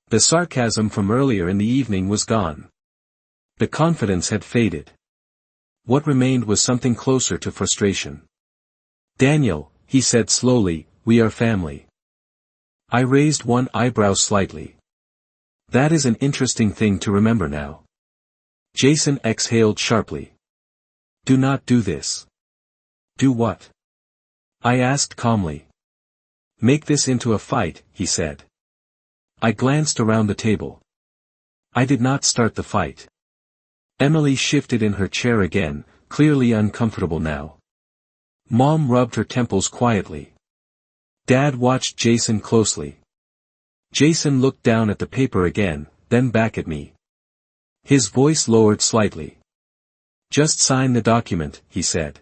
The sarcasm from earlier in the evening was gone. The confidence had faded. What remained was something closer to frustration. "Daniel," he said slowly, "we are family." I raised one eyebrow slightly. That is an interesting thing to remember now. Jason exhaled sharply. "Do not do this." "Do what?" I asked calmly. "Make this into a fight," he said. I glanced around the table. I did not start the fight. Emily shifted in her chair again, clearly uncomfortable now. Mom rubbed her temples quietly. Dad watched Jason closely. Jason looked down at the paper again, then back at me. His voice lowered slightly. "Just sign the document," he said.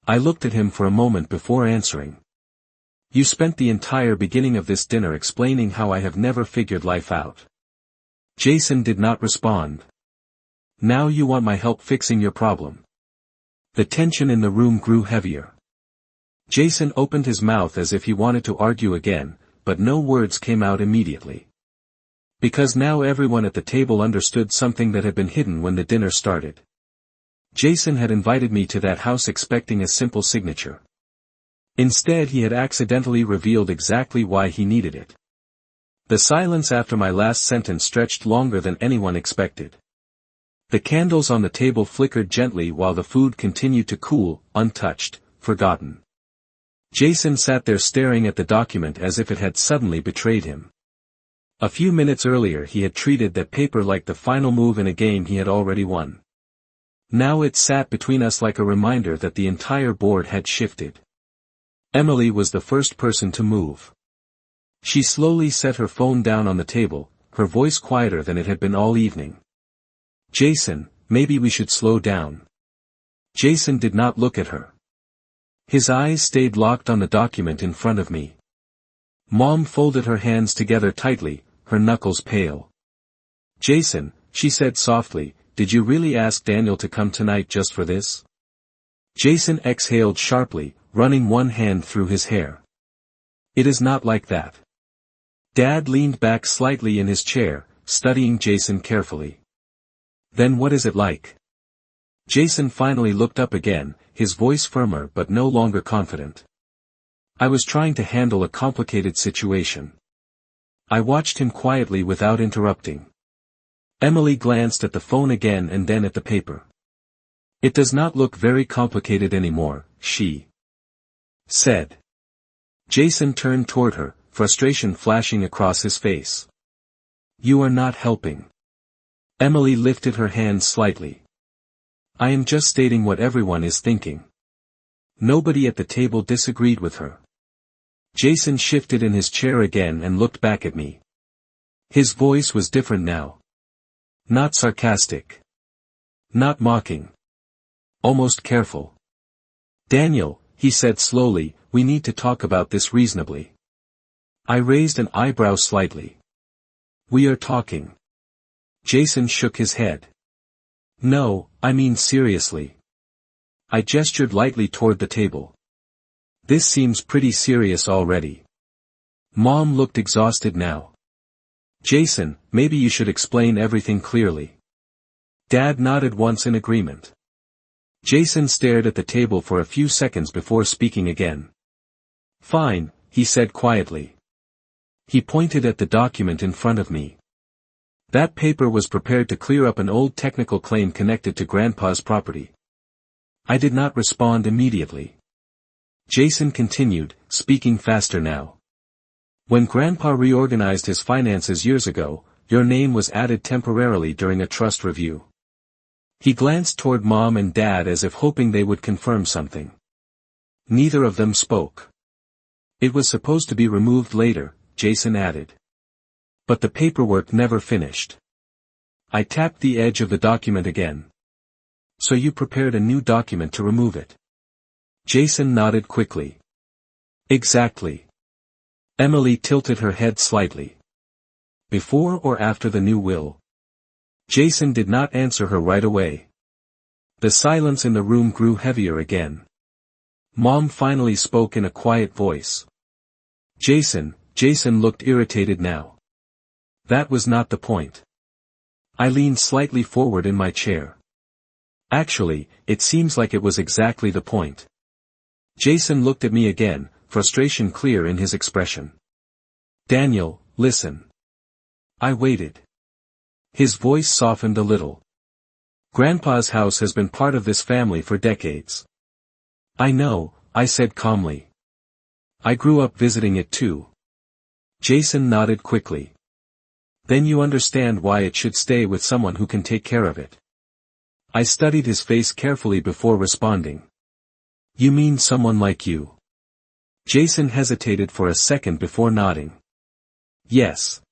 I looked at him for a moment before answering. "You spent the entire beginning of this dinner explaining how I have never figured life out." Jason did not respond. "Now you want my help fixing your problem." The tension in the room grew heavier. Jason opened his mouth as if he wanted to argue again, but no words came out immediately. Because now everyone at the table understood something that had been hidden when the dinner started. Jason had invited me to that house expecting a simple signature. Instead he had accidentally revealed exactly why he needed it. The silence after my last sentence stretched longer than anyone expected. The candles on the table flickered gently while the food continued to cool, untouched, forgotten. Jason sat there staring at the document as if it had suddenly betrayed him. A few minutes earlier he had treated that paper like the final move in a game he had already won. Now it sat between us like a reminder that the entire board had shifted. Emily was the first person to move. She slowly set her phone down on the table, her voice quieter than it had been all evening. "Jason, maybe we should slow down." Jason did not look at her. His eyes stayed locked on the document in front of me. Mom folded her hands together tightly, her knuckles pale. "Jason," she said softly, "did you really ask Daniel to come tonight just for this?" Jason exhaled sharply, running one hand through his hair. "It is not like that." Dad leaned back slightly in his chair, studying Jason carefully. "Then what is it like?" Jason finally looked up again, his voice firmer but no longer confident. "I was trying to handle a complicated situation." I watched him quietly without interrupting. Emily glanced at the phone again and then at the paper. "It does not look very complicated anymore," she said. Jason turned toward her, frustration flashing across his face. "You are not helping." Emily lifted her hand slightly. "I am just stating what everyone is thinking." Nobody at the table disagreed with her. Jason shifted in his chair again and looked back at me. His voice was different now. Not sarcastic. Not mocking. Almost careful. "Daniel," he said slowly, "we need to talk about this reasonably." I raised an eyebrow slightly. "We are talking." Jason shook his head. "No, I mean seriously." I gestured lightly toward the table. "This seems pretty serious already." Mom looked exhausted now. "Jason, maybe you should explain everything clearly." Dad nodded once in agreement. Jason stared at the table for a few seconds before speaking again. "Fine," he said quietly. He pointed at the document in front of me. "That paper was prepared to clear up an old technical claim connected to Grandpa's property." I did not respond immediately. Jason continued, speaking faster now. "When Grandpa reorganized his finances years ago, your name was added temporarily during a trust review." He glanced toward Mom and Dad as if hoping they would confirm something. Neither of them spoke. "It was supposed to be removed later," Jason added. "But the paperwork never finished." I tapped the edge of the document again. "So you prepared a new document to remove it?" Jason nodded quickly. "Exactly." Emily tilted her head slightly. "Before or after the new will?" Jason did not answer her right away. The silence in the room grew heavier again. Mom finally spoke in a quiet voice. Jason looked irritated now. "That was not the point." I leaned slightly forward in my chair. "Actually, it seems like it was exactly the point." Jason looked at me again, frustration clear in his expression. "Daniel, listen." I waited. His voice softened a little. "Grandpa's house has been part of this family for decades." "I know," I said calmly. "I grew up visiting it too." Jason nodded quickly. "Then you understand why it should stay with someone who can take care of it." I studied his face carefully before responding. You mean someone like you? Jason hesitated for a second before nodding. Yes.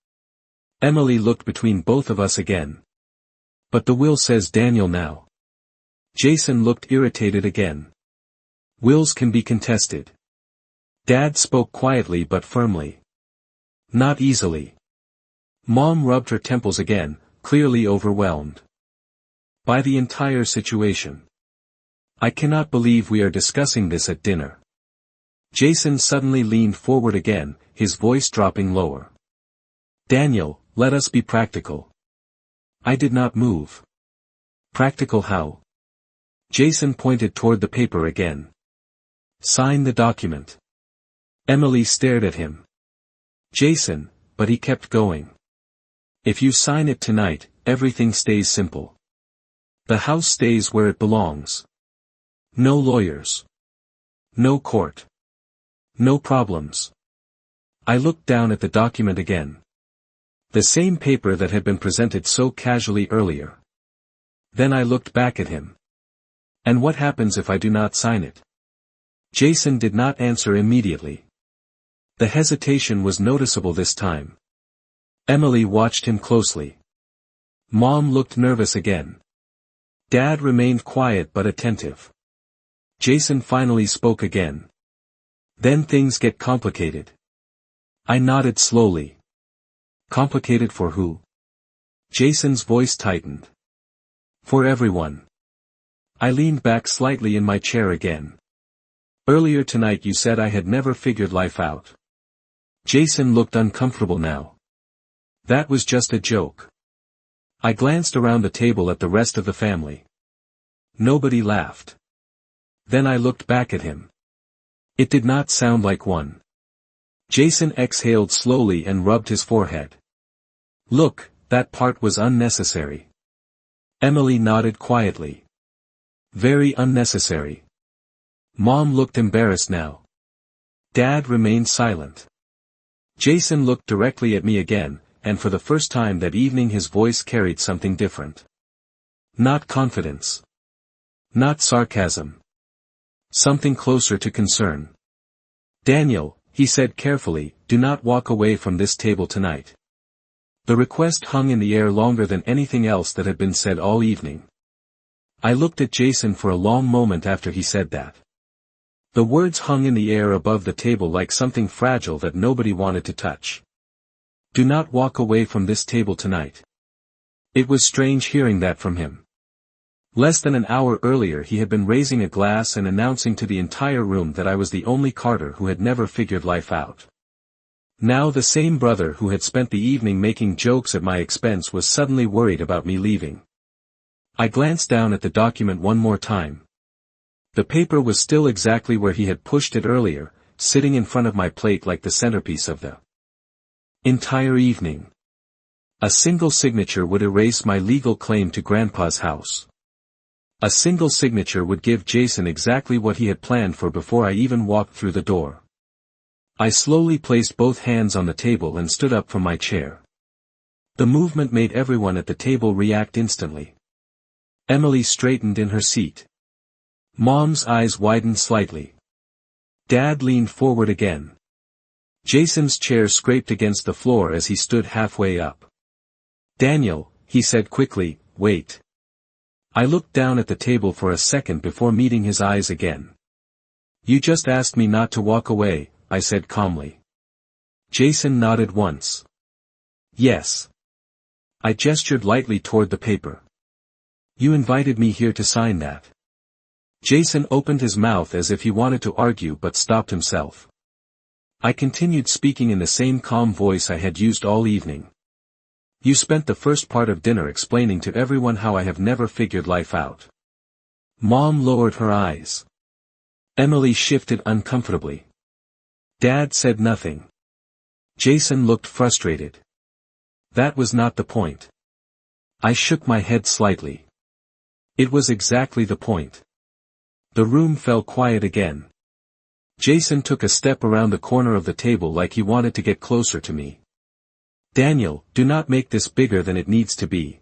Emily looked between both of us again. But the will says Daniel now. Jason looked irritated again. Wills can be contested. Dad spoke quietly but firmly. Not easily. Mom rubbed her temples again, clearly overwhelmed by the entire situation. I cannot believe we are discussing this at dinner. Jason suddenly leaned forward again, his voice dropping lower. Daniel, let us be practical. I did not move. Practical how? Jason pointed toward the paper again. Sign the document. Emily stared at him. Jason, but he kept going. If you sign it tonight, everything stays simple. The house stays where it belongs. No lawyers. No court. No problems. I looked down at the document again. The same paper that had been presented so casually earlier. Then I looked back at him. And what happens if I do not sign it? Jason did not answer immediately. The hesitation was noticeable this time. Emily watched him closely. Mom looked nervous again. Dad remained quiet but attentive. Jason finally spoke again. Then things get complicated. I nodded slowly. Complicated for who? Jason's voice tightened. For everyone. I leaned back slightly in my chair again. Earlier tonight you said I had never figured life out. Jason looked uncomfortable now. That was just a joke. I glanced around the table at the rest of the family. Nobody laughed. Then I looked back at him. It did not sound like one. Jason exhaled slowly and rubbed his forehead. Look, that part was unnecessary. Emily nodded quietly. Very unnecessary. Mom looked embarrassed now. Dad remained silent. Jason looked directly at me again, and for the first time that evening his voice carried something different. Not confidence. Not sarcasm. Something closer to concern. Daniel, he said carefully, do not walk away from this table tonight. The request hung in the air longer than anything else that had been said all evening. I looked at Jason for a long moment after he said that. The words hung in the air above the table like something fragile that nobody wanted to touch. Do not walk away from this table tonight. It was strange hearing that from him. Less than an hour earlier he had been raising a glass and announcing to the entire room that I was the only Carter who had never figured life out. Now the same brother who had spent the evening making jokes at my expense was suddenly worried about me leaving. I glanced down at the document one more time. The paper was still exactly where he had pushed it earlier, sitting in front of my plate like the centerpiece of the entire evening. A single signature would erase my legal claim to Grandpa's house. A single signature would give Jason exactly what he had planned for before I even walked through the door. I slowly placed both hands on the table and stood up from my chair. The movement made everyone at the table react instantly. Emily straightened in her seat. Mom's eyes widened slightly. Dad leaned forward again. Jason's chair scraped against the floor as he stood halfway up. Daniel, he said quickly, wait. I looked down at the table for a second before meeting his eyes again. You just asked me not to walk away, I said calmly. Jason nodded once. Yes. I gestured lightly toward the paper. You invited me here to sign that. Jason opened his mouth as if he wanted to argue but stopped himself. I continued speaking in the same calm voice I had used all evening. You spent the first part of dinner explaining to everyone how I have never figured life out. Mom lowered her eyes. Emily shifted uncomfortably. Dad said nothing. Jason looked frustrated. That was not the point. I shook my head slightly. It was exactly the point. The room fell quiet again. Jason took a step around the corner of the table like he wanted to get closer to me. Daniel, do not make this bigger than it needs to be.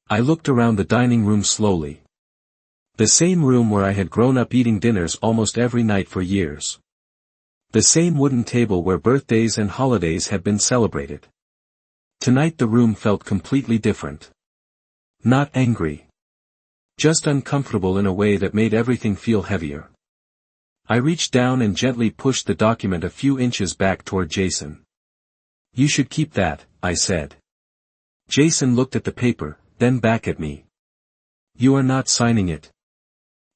I looked around the dining room slowly. The same room where I had grown up eating dinners almost every night for years. The same wooden table where birthdays and holidays had been celebrated. Tonight the room felt completely different. Not angry. Just uncomfortable in a way that made everything feel heavier. I reached down and gently pushed the document a few inches back toward Jason. "You should keep that," I said. Jason looked at the paper, then back at me. "You are not signing it."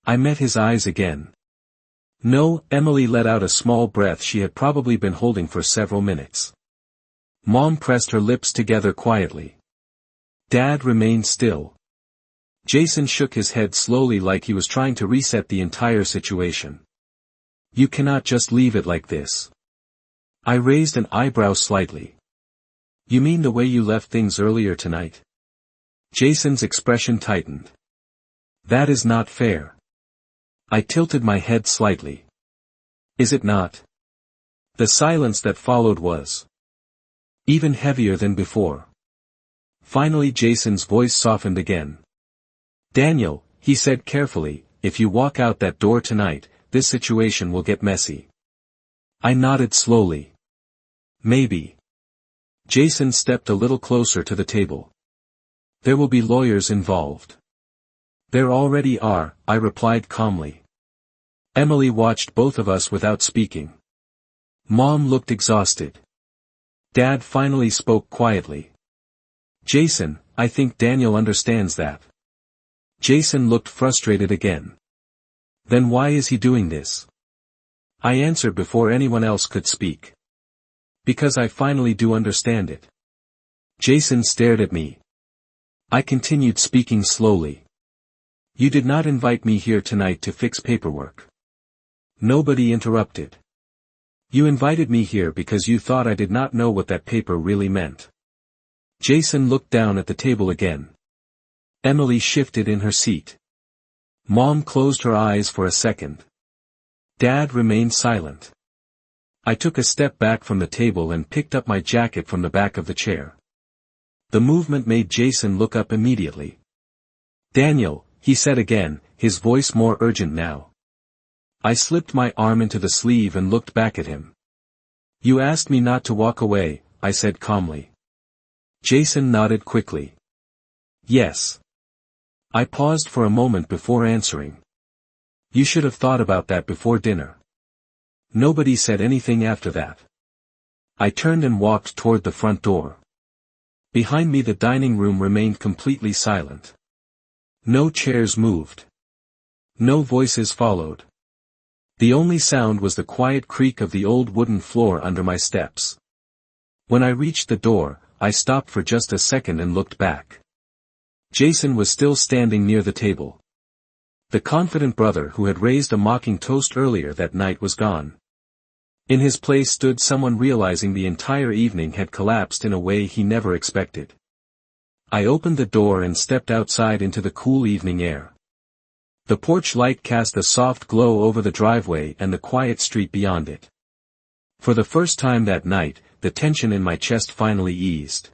I met his eyes again. "No." Emily let out a small breath she had probably been holding for several minutes. Mom pressed her lips together quietly. Dad remained still. Jason shook his head slowly like he was trying to reset the entire situation. "You cannot just leave it like this." I raised an eyebrow slightly. "You mean the way you left things earlier tonight?" Jason's expression tightened. "That is not fair." I tilted my head slightly. "Is it not?" The silence that followed was even heavier than before. Finally Jason's voice softened again. "Daniel," he said carefully, "if you walk out that door tonight, this situation will get messy." I nodded slowly. "Maybe." Jason stepped a little closer to the table. "There will be lawyers involved." "There already are," I replied calmly. Emily watched both of us without speaking. Mom looked exhausted. Dad finally spoke quietly. "Jason, I think Daniel understands that." Jason looked frustrated again. "Then why is he doing this?" I answered before anyone else could speak. "Because I finally do understand it." Jason stared at me. I continued speaking slowly. "You did not invite me here tonight to fix paperwork." Nobody interrupted. "You invited me here because you thought I did not know what that paper really meant." Jason looked down at the table again. Emily shifted in her seat. Mom closed her eyes for a second. Dad remained silent. I took a step back from the table and picked up my jacket from the back of the chair. The movement made Jason look up immediately. "Daniel," he said again, his voice more urgent now. I slipped my arm into the sleeve and looked back at him. "You asked me not to walk away," I said calmly. Jason nodded quickly. "Yes." I paused for a moment before answering. "You should have thought about that before dinner." Nobody said anything after that. I turned and walked toward the front door. Behind me the dining room remained completely silent. No chairs moved. No voices followed. The only sound was the quiet creak of the old wooden floor under my steps. When I reached the door, I stopped for just a second and looked back. Jason was still standing near the table. The confident brother who had raised a mocking toast earlier that night was gone. In his place stood someone realizing the entire evening had collapsed in a way he never expected. I opened the door and stepped outside into the cool evening air. The porch light cast a soft glow over the driveway and the quiet street beyond it. For the first time that night, the tension in my chest finally eased.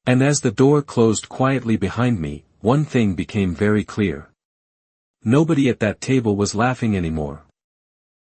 And as the door closed quietly behind me, one thing became very clear. Nobody at that table was laughing anymore.